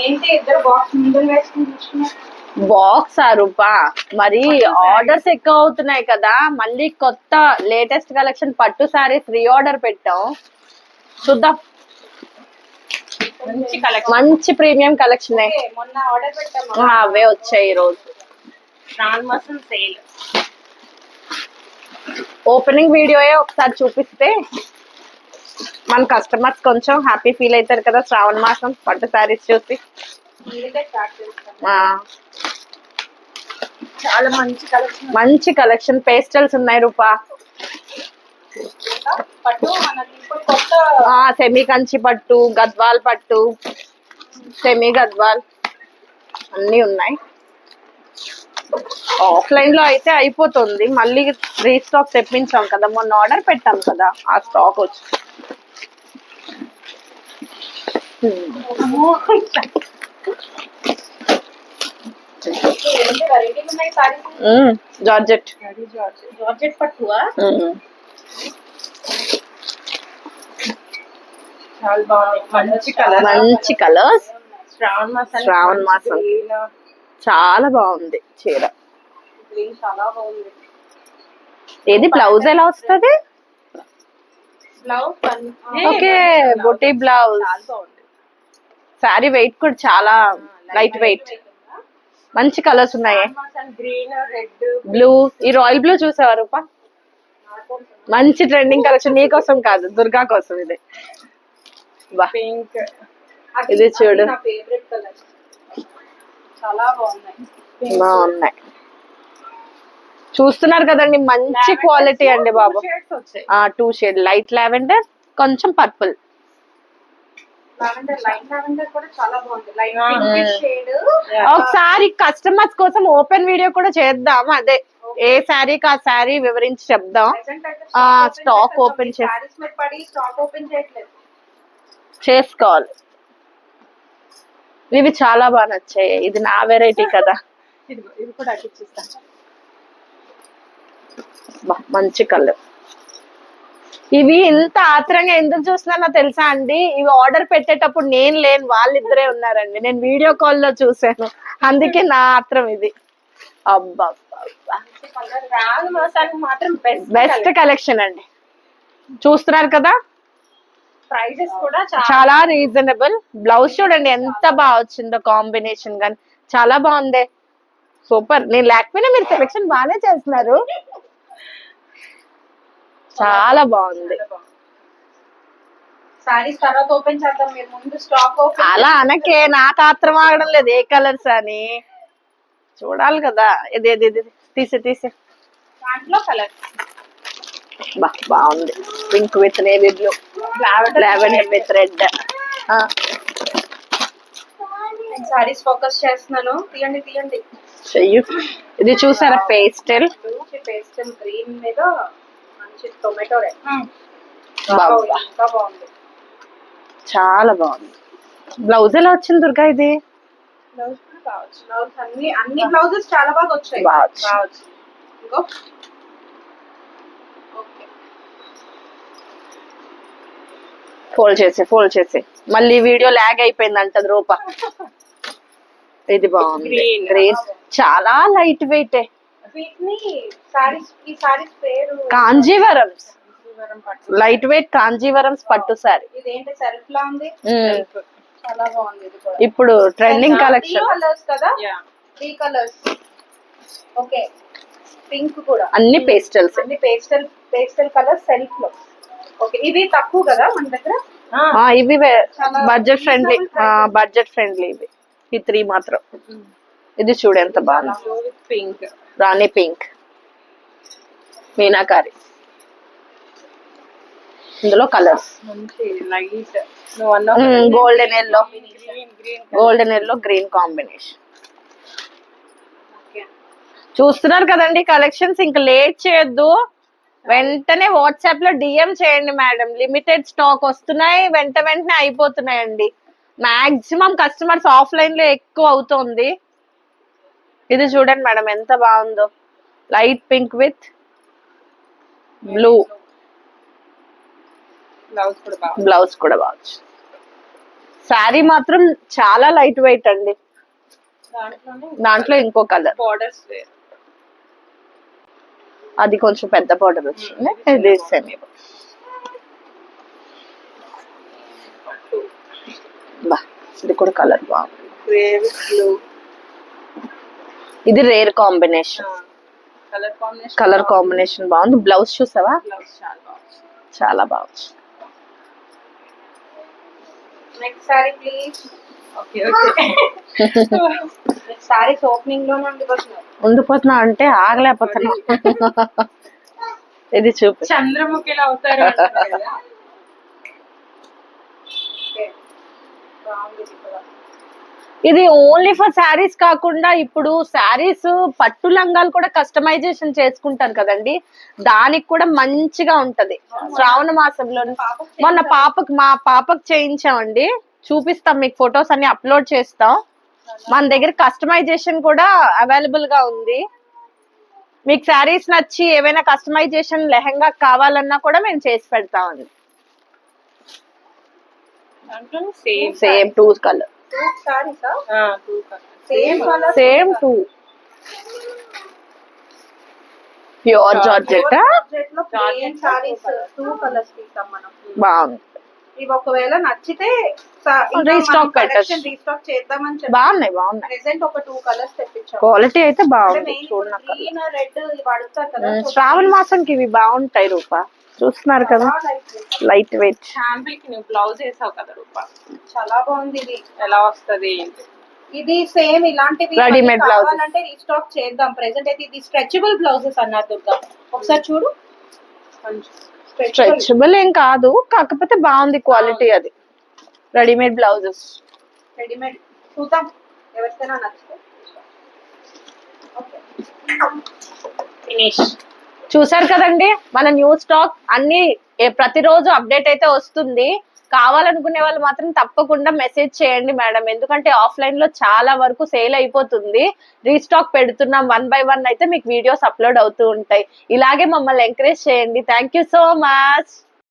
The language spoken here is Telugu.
ఏంటి ఇద్దరు బాక్స్ ముందు వేసుకుని చూసుకున్నారు? బాక్స్ ఆ రూపా మరి ఆర్డర్స్ ఎక్కువ అవుతున్నాయి కదా, మళ్ళీ కొత్త లేటెస్ట్ కలెక్షన్ పట్టు సారీస్ రీ ఆర్డర్ పెట్టాం, చూద్దాం. మంచి ప్రీమియం కలెక్షన్ మొన్న ఆర్డర్ పెట్టాము, అవే వచ్చాయి ఈ రోజు. సేల్ ఓపెనింగ్ వీడియో ఒకసారి చూపిస్తే మన కస్టమర్స్ కొంచెం హ్యాపీ ఫీల్ అవుతారు కదా, శ్రావణ మాసం పట్టు సారీస్ చూసి. చాలా మంచి కలెక్షన్ పేస్టల్స్ ఉన్నాయి రూపా. పట్టు కొత్త సెమీ కంచి పట్టు, గద్వాల్ పట్టు, సెమీ గద్వాల్ అన్ని ఉన్నాయి. ఆఫ్లైన్ లో అయితే అయిపోతుంది, మళ్ళీ రీస్టాక్ తెప్పించాం కదా, మొన్న ఆర్డర్ పెట్టాం కదా, ఆ స్టాక్ వచ్చి. జార్జెట్ పట్టువా చాలా బాగుంది. మంచి కలర్స్. శ్రావణ మాసం చాలా బాగుంది చీర. చాలా బాగుంది. ఏది బ్లౌజ్ ఎలా వస్తుంది? ఓకే, బొటీ బ్లౌజ్. శారీ వెయిట్ కూడా చాలా లైట్ వెయిట్. మంచి కలర్స్ ఉన్నాయి. Green, red, blue. ఈ రాయల్ బ్లూ చూసావా రూపా? మంచి ట్రెండింగ్ కలెక్షన్. నీ కోసం కాదు, దుర్గా కోసం ఇది. పింక్. ఇది చూడు, నా ఫేవరెట్ కలర్. చాలా బాగున్నాయి. చూస్తున్నారు కదండి, మంచి క్వాలిటీ అండి బాబు. 2 షేడ్, లైట్ లావెండర్, కొంచెం పర్పుల్. ఒకసారి కస్టమర్స్ కోసం ఓపెన్ వీడియో కూడా చేద్దాం, అదే ఏ శారీకి ఆ శారీ వివరించి చెప్దాం. స్టాక్ ఓపెన్ చేసుకోవాలి. ఇవి చాలా బాగా నచ్చాయి. ఇది నా వెరైటీ కదా. ఇది కూడా అట్టిస్తాను. మంచి కలర్. ఇవి ఇంత ఆత్రంగా ఎందుకు చూస్తున్నానో తెలుసా అండి? ఇవి ఆర్డర్ పెట్టేటప్పుడు నేను లేను, వాళ్ళిద్దరే ఉన్నారండి. నేను వీడియో కాల్ లో చూసాను, అందుకే నా ఆత్రం ఇది. అబ్బా మాత్రం బెస్ట్ కలెక్షన్ అండి. చూస్తున్నారు కదా, ప్రైజెస్ కూడా చాలా రీజనబుల్. బ్లౌజ్ చూడండి ఎంత బాగా వచ్చిందో, కాంబినేషన్ గాని చాలా బాగుంది. సూపర్. నేను లేకపోయినా మీరు సెలెక్షన్ బాగానే చేస్తున్నారు. చాలా బాగుంది. సారీస్ తర్వాత ఓపెన్ చేద్దాం, మీరు ముందు స్టాక్ ఓపెన్. అలా అనకే, నాకు ఆత్రం ఆగడం లేదు ఏ కలర్స్ అని. చూడాలి కదా. ఇది తీసే దాంట్లో కలర్ బాగుంది. Pink with navy blue, lavender with red. Saris focus చేస్తున్నాను, తీయండి. చెయ్యు. ఇది చూసారా, పేస్టల్ గ్రీన్ మీద మంచి టొమాటో రెడ్. బాగుంది. చాలా బాగుంది. బ్లౌజ్ ఎలా వచ్చింది దుర్గా? ఇది బ్లౌజ్ కూడా కావచ్చు. బ్లౌజ్ అన్ని బ్లౌజెస్ చాలా బాగా వచ్చాయి. ఇంకో ఫోల్డ్ చేసి మళ్ళీ వీడియో లాగ్ అయిపోయింది అంటది రూప. ఇది బాగుంది. గ్రీన్ చాలా light wait. Kanjeevaram light weight Kanjeevaram పట్టు సారీ. ఇదేంటి సెల్ఫ్ లా ఉంది. చాలా బాగుంది. ఇది కూడా ఇప్పుడు ట్రెండింగ్ కలెక్షన్. 3 కలర్స్ కదా. 3 కలర్స్. ఓకే, పింక్ కూడా. అన్ని పేస్టల్స్. అన్ని పేస్టల్ కలర్ సెల్ఫ్ లో. ఓకే, ఇవి తక్కువ కదా మన దగ్గర. ఇవి బడ్జెట్ ఫ్రెండ్లీ ఇవి. ఈ 3 మాత్రం. ఇది చూడు ఎంత బాగుంది. పింక్, రాణి పింక్, మీనాకారి. ఇందులో colours golden yellow green combination. చూస్తున్నారు కదండి కలెక్షన్స్. ఇంకా లేట్ చేయొద్దు, వెంటనే వాట్సాప్ లో డిఎం చేయండి మేడం. లిమిటెడ్ స్టాక్ వస్తున్నాయి, వెంటనే అయిపోతున్నాయండి. మాక్సిమం కస్టమర్స్ ఆఫ్లైన్ లో ఎక్కువ అవుతుంది. ఇది చూడండి మేడం ఎంత బాగుందో, light pink with blue. Blouse కూడా బాగుంది. శారీ మాత్రం చాలా లైట్ వెయిట్ అండి. దాంట్లో ఇంకో కలర్ బార్డర్స్ అది కొంచెం పెద్ద బార్డర్ వచ్చింది. ఇది సెమీ బా, ఇది కూడా కలర్ బాగుంది. ఇది రేర్ కాంబినేషన్. కలర్ కాంబినేషన్ బాగుంది. బ్లౌజ్ చూసావా, చాలా బాగుంది. Next sorry please. Okay okay. Saris opening లో ఉండిపోతున్నా అంటే ఆగలేకపోతున్నా. ఇది చూపు, చంద్రముఖిలా అవుతారు. ఇది ఓన్లీ ఫర్ శారీస్ కాకుండా ఇప్పుడు శారీస్ పట్టు లంగాలు కూడా కస్టమైజేషన్ చేసుకుంటారు కదండి, దానికి కూడా మంచిగా ఉంటది. శ్రావణ మాసంలో మొన్న మా పాపకు చేయించామండి, చూపిస్తాం మీకు, ఫొటోస్ అన్ని అప్లోడ్ చేస్తాం. మన దగ్గర కస్టమైజేషన్ కూడా అవైలబుల్ గా ఉంది. మీకు శారీస్ నచ్చి ఏవైనా కస్టమైజేషన్ లెహంగా కావాలన్నా కూడా మేము చేసి పెడతామండి. Same two colour, same two pure georgette బాగుంది. ఇవి ఒకవేళ నచ్చితే రీస్టాక్ రీస్టాక్ చేద్దామని చెప్పి బాగున్నాయి. ప్రెసెంట్ ఒక 2 కలర్స్ తెప్పించాం. క్వాలిటీ అయితే బాగుంది. గ్రీన్ రెడ్ వాడుతారు కదా, శ్రావణ మాసంకి ఇవి బాగుంటాయి. రూపా చూస్తున్నారు కదా, లైట్ వెయిట్. శాంపిల్ కి నువ్వు బ్లౌజ్ వేసావు కదా రూపా, చాలా బాగుంది. ఇది ఎలా వస్తది? ఇది సేమ్ ఇలాంటివి రెడీమేడ్ బ్లౌజ్ అంటే రీస్టాక్ చేద్దాం. ప్రెసెంట్ అయితే ఇది స్ట్రెచబుల్ బ్లౌజెస్ అన్నారు దుర్గా, ఒకసారి చూడు. స్ట్రెచబుల్ ఏం కాదు, కాకపోతే బాగుంది క్వాలిటీ. అది రెడీమేడ్ బ్లౌజెస్. రెడీమేడ్ చూద్దాం, ఎవరికైనా నచ్చితే. ఫినిష్. చూసారు కదండి, మన న్యూ స్టాక్ అన్ని ప్రతిరోజు అప్డేట్ అయితే వస్తుంది. కావాలనుకునే వాళ్ళు మాత్రం తప్పకుండా మెసేజ్ చేయండి మేడం, ఎందుకంటే ఆఫ్లైన్ లో చాలా వరకు సేల్ అయిపోతుంది. రీస్టాక్ పెడుతున్నాం, 1 by 1 అయితే మీకు వీడియోస్ అప్లోడ్ అవుతూ ఉంటాయి. ఇలాగే మమ్మల్ని ఎంకరేజ్ చేయండి. Thank you so much.